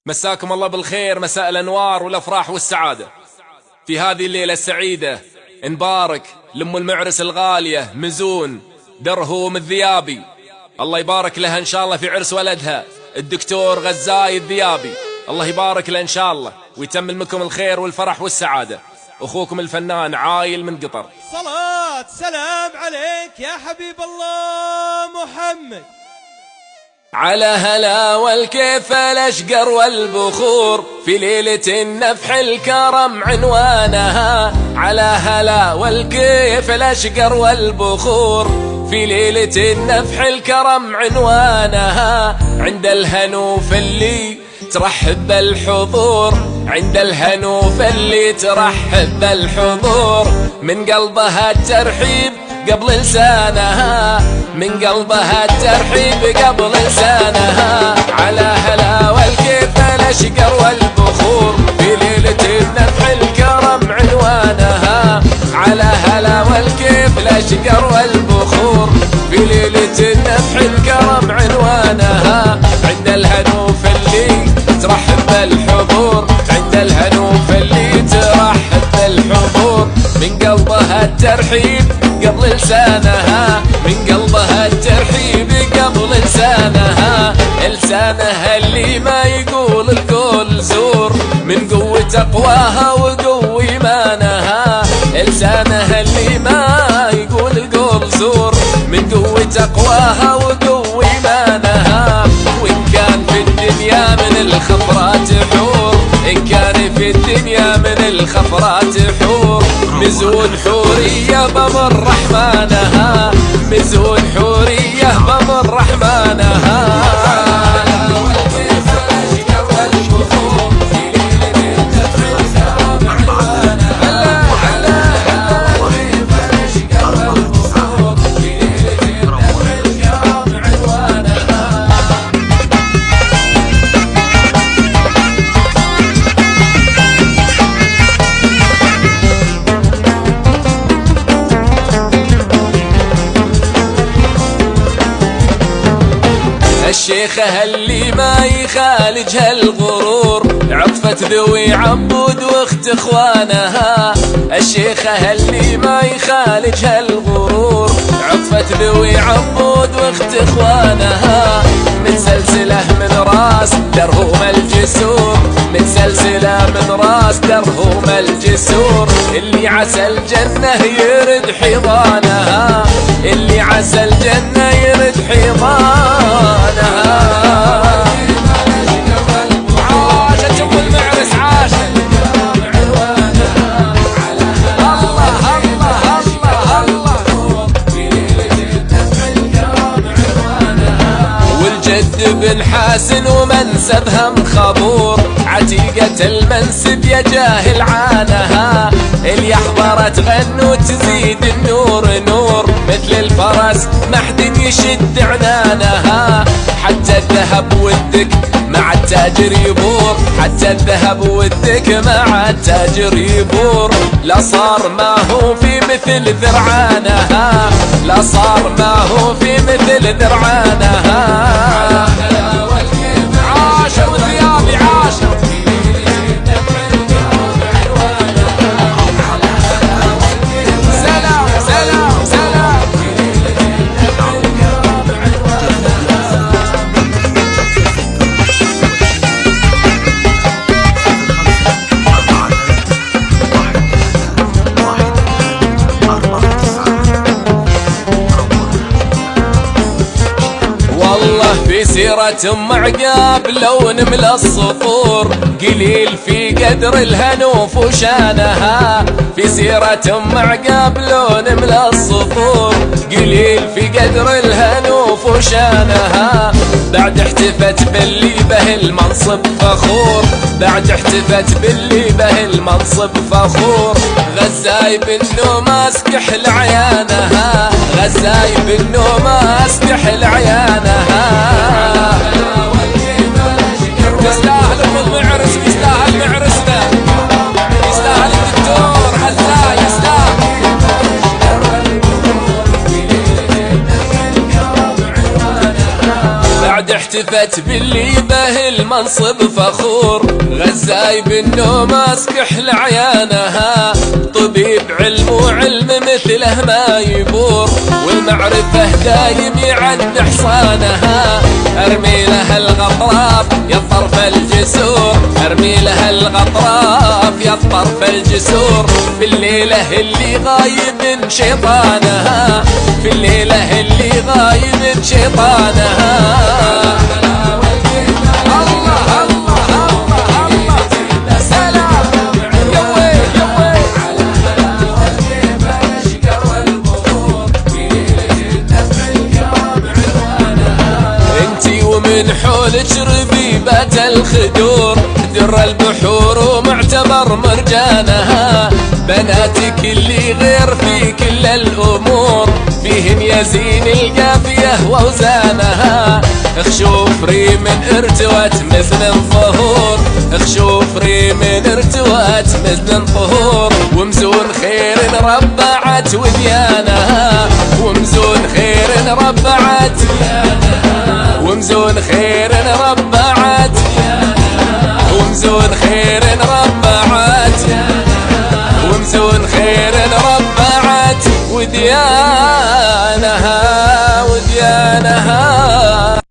مساكم الله بالخير، مساء الأنوار والأفراح والسعادة. في هذه الليلة السعيدة نبارك لأم المعرس الغالية مزون درهم الذيابي، الله يبارك لها إن شاء الله في عرس ولدها الدكتور غزاي الذيابي، الله يبارك له إن شاء الله ويتمم لكم الخير والفرح والسعادة. أخوكم الفنان عايل من قطر. صلاة سلام عليك يا حبيب الله محمد. على هلا والكيف الأشقر والبخور في ليلة النفح الكرم عنوانها. على هلا والكيف الأشقر والبخور في ليلة النفح الكرم عنوانها. عند الهنوف اللي ترحب بالحضور، عند الهنوف اللي ترحب بالحضور، من قلبها الترحيب قبل لسانها، من قلبها الترحيب قبل لسانها. على هلا والكيف الأشقر والبخور في ليلة النفح الكرم عنوانها. على هلا والكيف الأشقر والبخور في ليلة النفح الكرم عنوانها. عند الهنوف اللي ترحب بالحضور، عند الهنوف اللي ترحب بالحضور، من قلبها الترحيب قبل لسانها، من قلبها الترحيب قبل لسانها. لسانها اللي ما يقول القول زور، من قوة تقواها وقوة إيمانها. لسانها اللي ما يقول القول زور، من قوة تقواها وقوة إيمانها. وإن كان في الدنيا من الخفرات حور، إن كان في الدنيا من الخفرات حور، مزون حورية بمر رحمانها، مزون حورية بمر رحمانها. الشيخة اللي ما يخالجها الغرور، عطفة ذوي عبود واخت اخوانها. الشيخة اللي ما يخالجها الغرور، عطفة ذوي عبود واخت اخوانها. متسلسلة من راس درهم الجسور، متسلسلة من راس درهم الجسور، اللي عسى الجنة يرد حضانها، اللي عسى الجنة يرد حضانها. عاشت ام المعرس عاشت. الله الله الله الله. والجد بن حاسن ومنسبها مخبور، عتيقة المنسب يا جاهل عانها. اللي حضرت غنو تزيد النور نور، مثل الفرس ما حد يشد عنانها. حتى الذهب والدك مع التاجر يبور، حتى الذهب والدك مع التاجر يبور. لا صار ما هو في مثل ذرعانها، لا صار ما هو في مثل ذرعانها. عاشوا الذيابي عاشوا. في سيرة ام عقاب لو نملى السطور، قليل في قدر الهنوف وشانها. في سيرة ام عقاب لو نملى السطور، قليل في قدر الهنوف وشانها. بعد احتفت باللي به المنصب فخور، بعد احتفت باللي به المنصب فخور. غزاي بالنوم اسكحل عيانها، غزاي بالنوم اسكحل عيانها. يستاهل ام المعرس ويستاهل معرسنا، يستاهل الدكتور غزاي يستاهل. بعد احتفت باللي به بالمنصب فخور، غزاي بانه ماسك احلى عيانها، طبيب علم وعلم مثله ما يبور، والمعرفة دايم يعد حصانها. ارمي لها الغطراف يا الطرف الجسور، ارمي لها الغطراف يا الطرف الجسور، في الليلة اللي غايب شيطانها، في الليلة اللي غايب شيطانها. الله الله الله الله سلام يا ويل يا ويل على حلاوة جيبها الاشقر والبخور، في ليلة الدفع الكرام عنوانها. انتي ومن حولك ربيبات الخدور، در البحور ومعتبر مرجانها، بناتك اللي غير في كل الامور، فيهن يزين القافية واوزانها. اخشوفري من ارتوت مثل ظهور، اخشوفري من ارتوت مثل ظهور، ومزون خير ربعت وديانها، ومزون خير ربعت، ومزون خير ربعت، ومزون خير ربعت، ومزون خير ربعت وديانها وديانها.